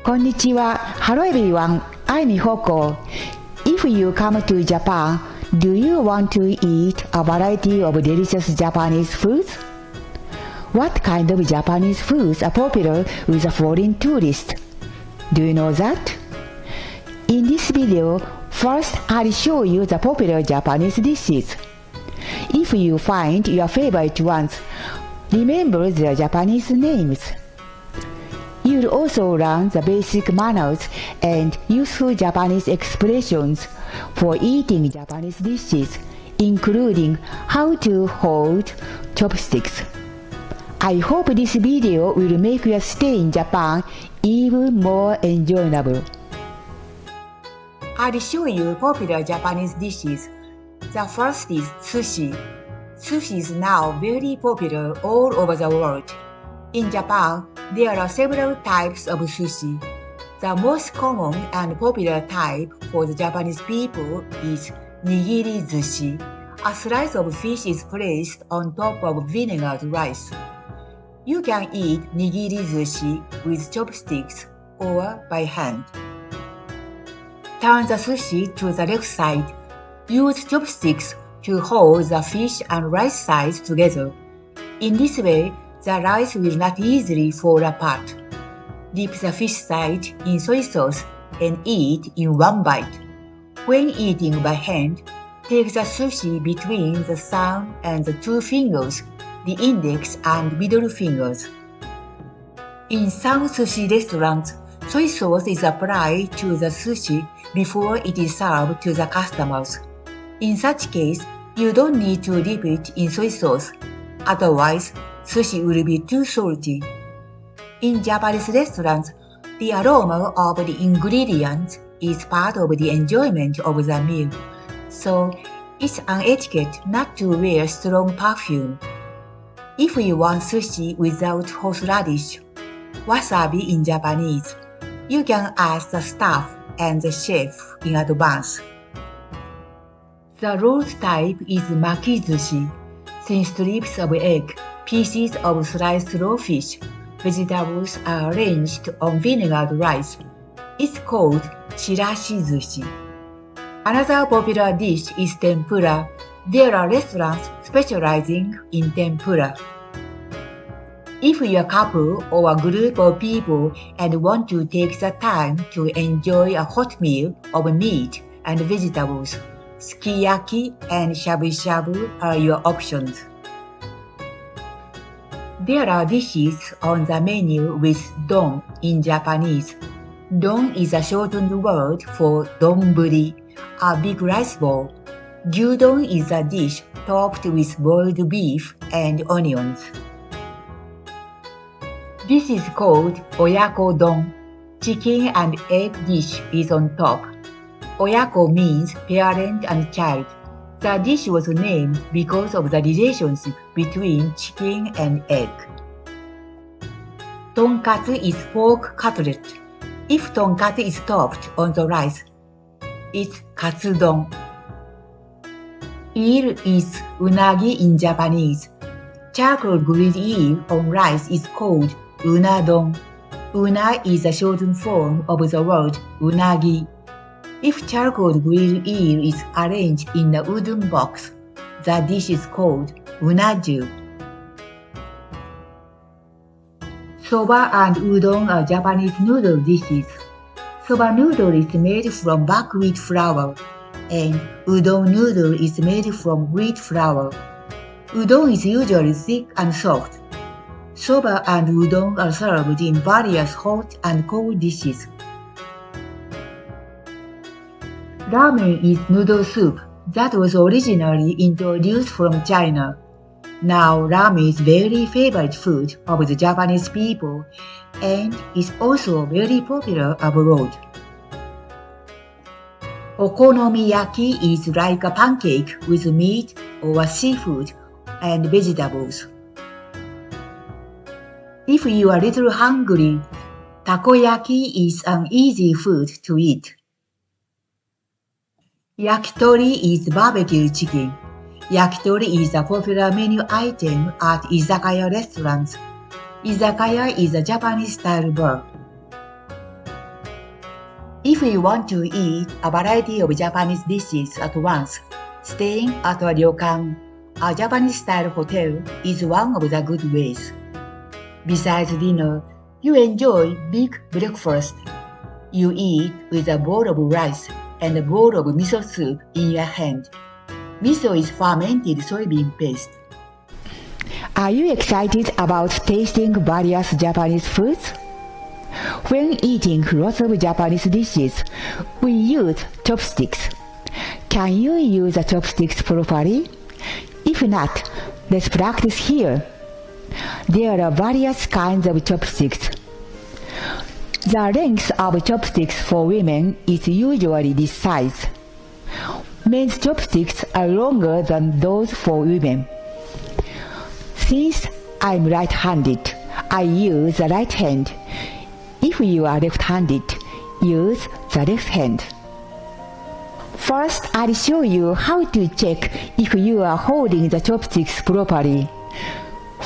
Konnichiwa. Hello everyone. I'm Mihoko. If you come to Japan, do you want to eat a variety of delicious Japanese foods? What kind of Japanese foods are popular with a foreign tourist? Do you know that? In this video, first I'll show you the popular Japanese dishes. If you find your favorite ones, remember their Japanese names. You'll also learn the basic manners and useful Japanese expressions for eating Japanese dishes, including how to hold chopsticks. I hope this video will make your stay in Japan even more enjoyable. I'll show you popular Japanese dishes. The first is sushi. Sushi is now very popular all over the world. In Japan, there are several types of sushi. The most common and popular type for the Japanese people is nigiri sushi. A slice of fish is placed on top of vinegared rice. You can eat nigiri sushi with chopsticks or by hand. Turn the sushi to the left side. Use chopsticks to hold the fish and rice sides together. In this way, the rice will not easily fall apart. Dip the fish side in soy sauce and eat in one bite. When eating by hand, take the sushi between the thumb and the two fingers, the index and middle fingers. In some sushi restaurants, soy sauce is applied to the sushi before it is served to the customers. In such case, you don't need to dip it in soy sauce. Otherwise, sushi will be too salty. In Japanese restaurants, the aroma of the ingredients is part of the enjoyment of the meal, so it's an etiquette not to wear strong perfume. If you want sushi without horseradish, wasabi in Japanese, you can ask the staff and the chef in advance. The rolled type is makizushi, thin strips of egg, pieces of sliced raw fish, vegetables are arranged on vinegared rice. It's called chirashi sushi. Another popular dish is tempura. There are restaurants specializing in tempura. If you're a couple or a group of people and want to take the time to enjoy a hot meal of meat and vegetables, sukiyaki and shabu-shabu are your options. There are dishes on the menu with don in Japanese. Don is a shortened word for donburi, a big rice bowl. Gyudon is a dish topped with boiled beef and onions. This is called oyako don. Chicken and egg dish is on top. Oyako means parent and child. The dish was named because of the relationship between chicken and egg. Tonkatsu is pork cutlet. If tonkatsu is topped on the rice, it's katsudon. Eel is unagi in Japanese. Charcoal grilled eel on rice is called unadon. Una is a shortened form of the word unagi. If charcoal grilled eel is arranged in a wooden box, the dish is called unaju. Soba and udon are Japanese noodle dishes. Soba noodle is made from buckwheat flour, and udon noodle is made from wheat flour. Udon is usually thick and soft. Soba and udon are served in various hot and cold dishes. Ramen is noodle soup that was originally introduced from China. Now ramen is very favorite food of the Japanese people and is also very popular abroad. Okonomiyaki is like a pancake with meat or seafood and vegetables. If you are a little hungry, takoyaki is an easy food to eat. Yakitori is barbecue chicken. Yakitori is a popular menu item at izakaya restaurants. Izakaya is a Japanese-style bar. If you want to eat a variety of Japanese dishes at once, staying at a ryokan, a Japanese-style hotel, is one of the good ways. Besides dinner, you enjoy big breakfast. You eat with a bowl of rice and a bowl of miso soup in your hand. Miso is fermented soybean paste. Are you excited about tasting various Japanese foods? When eating lots of Japanese dishes, we use chopsticks. Can you use the chopsticks properly? If not, let's practice here. There are various kinds of chopsticks. The length of chopsticks for women is usually this size. Men's chopsticks are longer than those for women. Since I'm right-handed, I use the right hand. If you are left-handed, use the left hand. First, I'll show you how to check if you are holding the chopsticks properly.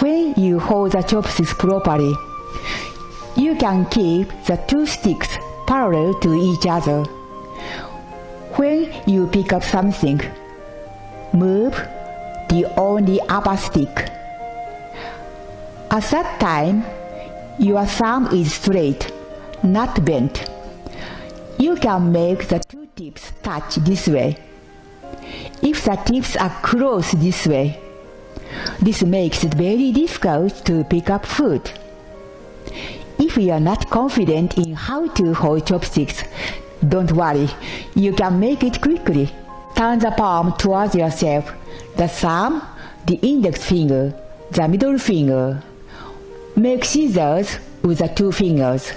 When you hold the chopsticks properly, you can keep the two sticks parallel to each other. When you pick up something, move the only upper stick. At that time, your thumb is straight, not bent. You can make the two tips touch this way. If the tips are close this way, this makes it very difficult to pick up food. If you are not confident in how to hold chopsticks, don't worry, you can make it quickly. Turn the palm towards yourself, the thumb, the index finger, the middle finger. Make scissors with the two fingers.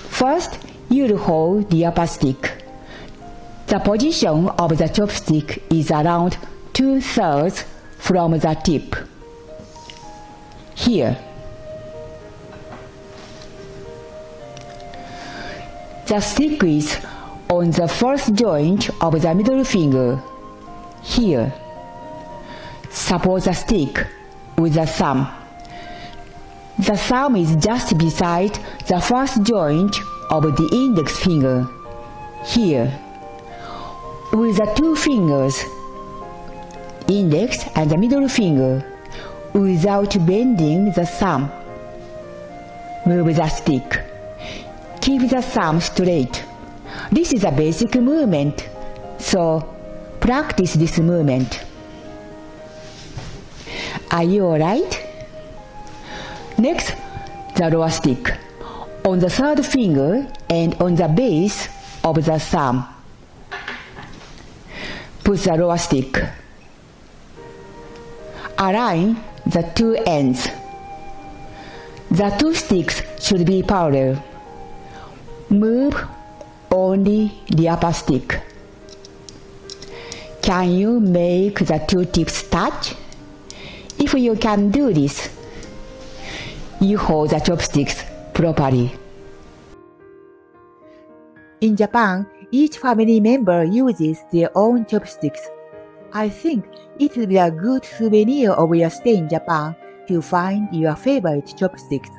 First, you'll hold the upper stick. The position of the chopstick is around 2/3 from the tip. Here. The stick is on the first joint of the middle finger. Here. Support the stick with the thumb. The thumb is just beside the first joint of the index finger. Here. With the two fingers, index and the middle finger, without bending the thumb, move the stick. Keep the thumb straight. This is a basic movement, so practice this movement. Are you alright? Next, the lower stick, on the third finger and on the base of the thumb. Put the lower stick. Align the two ends. The two sticks should be parallel. Move only the upper stick. Can you make the two tips touch? If you can do this, you hold the chopsticks properly. In Japan, each family member uses their own chopsticks. I think it will be a good souvenir of your stay in Japan to find your favorite chopsticks.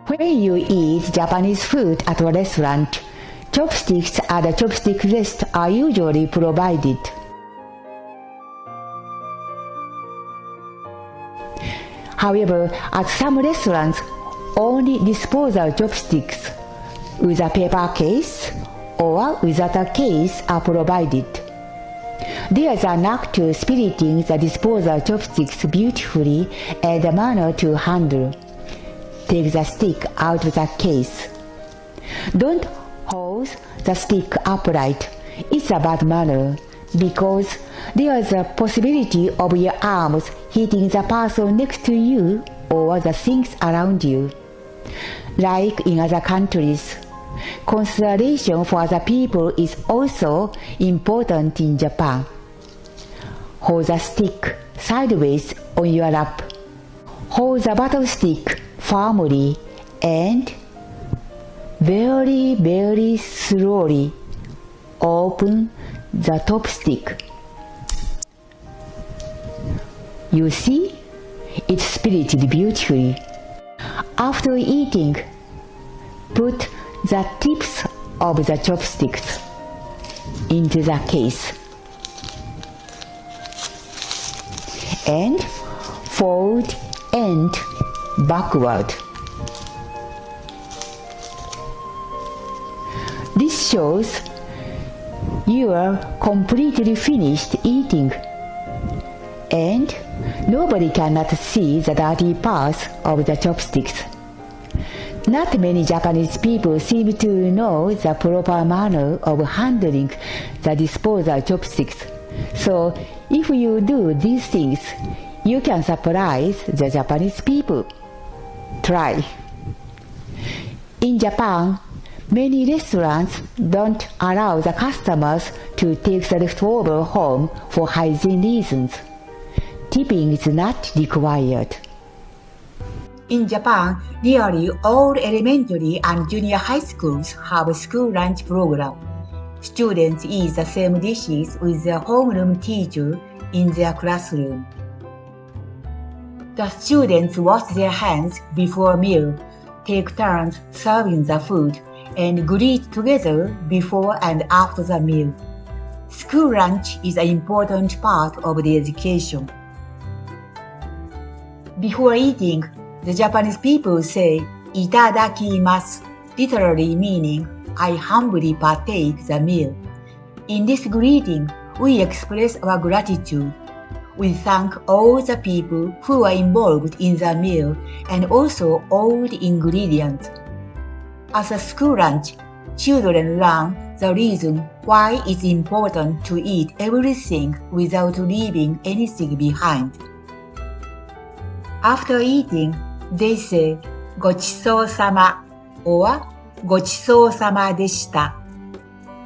When you eat Japanese food at a restaurant, chopsticks and a chopstick rest are usually provided. However, at some restaurants, only disposable chopsticks with a paper case or without a case are provided. There is an knack to spiriting the disposable chopsticks beautifully and a manner to handle. Take the stick out of the case. Don't hold the stick upright. It's a bad manner because there is a possibility of your arms hitting the person next to you or the things around you. Like in other countries, consideration for other people is also important in Japan. Hold the stick sideways on your lap. Hold the bottom stick firmly and very, very slowly open the top stick. You see, it's spirited beautifully. After eating, put the tips of the chopsticks into the case and fold end backward. This shows you are completely finished eating, and nobody cannot see the dirty parts of the chopsticks. Not many Japanese people seem to know the proper manner of handling the disposable chopsticks. So if you do these things, you can surprise the Japanese people. Try. In Japan, many restaurants don't allow the customers to take the leftover home for hygiene reasons. Tipping is not required. In Japan, nearly all elementary and junior high schools have a school lunch program. Students eat the same dishes with their homeroom teacher in their classroom. The students wash their hands before meal, take turns serving the food, and greet together before and after the meal. School lunch is an important part of the education. Before eating, the Japanese people say "itadakimasu," literally meaning "I humbly partake the meal." In this greeting, we express our gratitude. We thank all the people who are involved in the meal and also all the ingredients. As a school lunch, children learn the reason why it's important to eat everything without leaving anything behind. After eating, they say "ごちそうさま" or "ごちそうさまでした."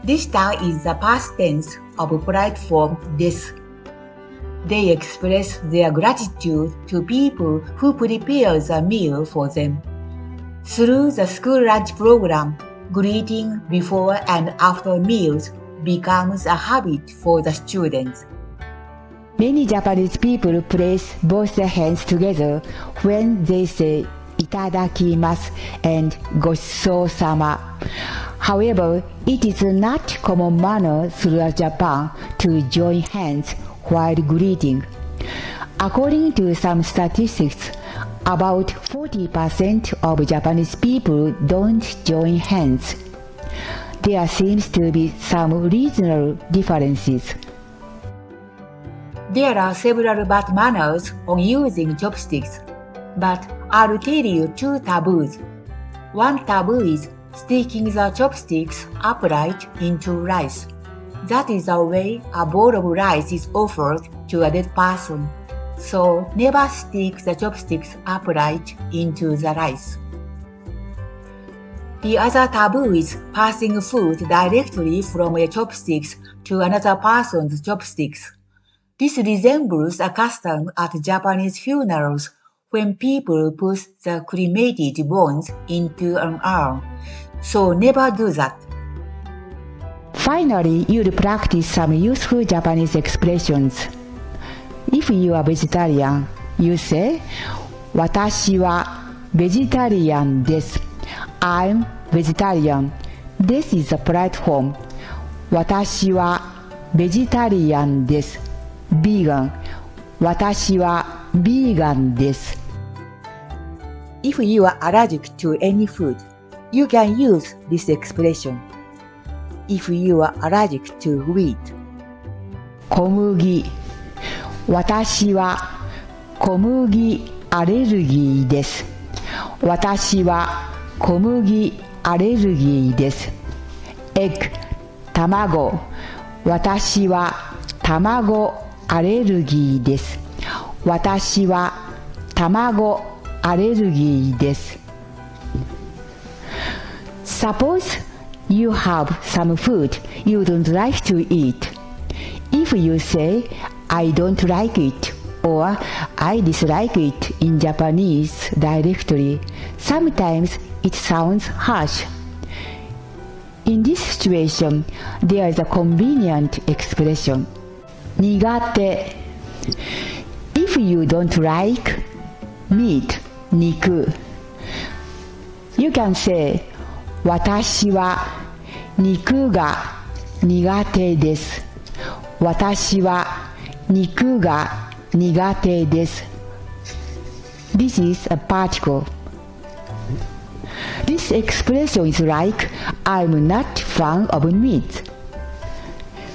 Deshita is the past tense of polite form desu. They express their gratitude to people who prepare the meal for them. Through the school lunch program, greeting before and after meals becomes a habit for the students. Many Japanese people place both their hands together when they say "itadakimasu" and "ごちそうさま." However, it is not common manner throughout Japan to join hands while greeting. According to some statistics, about 40% of Japanese people don't join hands. There seems to be some regional differences. There are several bad manners on using chopsticks, but I'll tell you two taboos. One taboo is sticking the chopsticks upright into rice. That is the way a bowl of rice is offered to a dead person. So never stick the chopsticks upright into the rice. The other taboo is passing food directly from your chopsticks to another person's chopsticks. This resembles a custom at Japanese funerals when people put the cremated bones into an urn. So never do that. Finally, you'll practice some useful Japanese expressions. If you are vegetarian, you say, "Watashi wa vegetarian desu." I'm vegetarian. This is a polite form. "Watashi wa vegetarian desu." Vegan. "Watashi wa vegan desu." If you are allergic to any food, you can use this expression. If you are allergic to wheat, 小麦。私は小麦アレルギーです。私は小麦アレルギーです。エッグ、卵。私は卵アレルギーです。私は卵アレルギーです。Suppose you have some food you don't like to eat. If you say, "I don't like it" or "I dislike it" in Japanese directly, sometimes it sounds harsh. In this situation, there is a convenient expression. 苦手. If you don't like meat, 肉, you can say 私は肉が苦手です。私は肉が苦手です。This is a particle. This expression is like I'm not fan of meat.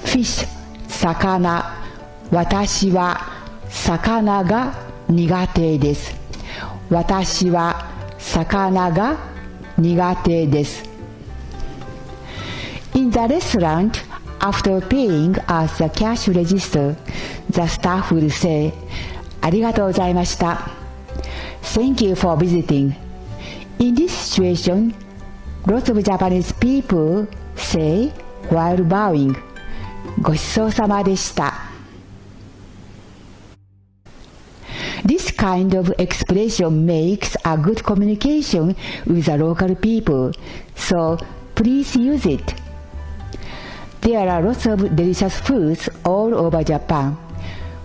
Fish, 魚。私は魚が苦手です。私は魚が苦手です。In the restaurant, after paying at the cash register, the staff will say, ありがとうございました。Thank you for visiting. In this situation, lots of Japanese people say while bowing, ごちそうさまでした。This kind of expression makes a good communication with the local people, so please use it. There are lots of delicious foods all over Japan.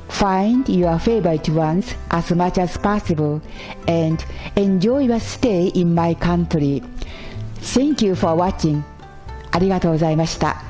Find your favorite ones as much as possible and enjoy your stay in my country. Thank you for watching. ありがとうございました。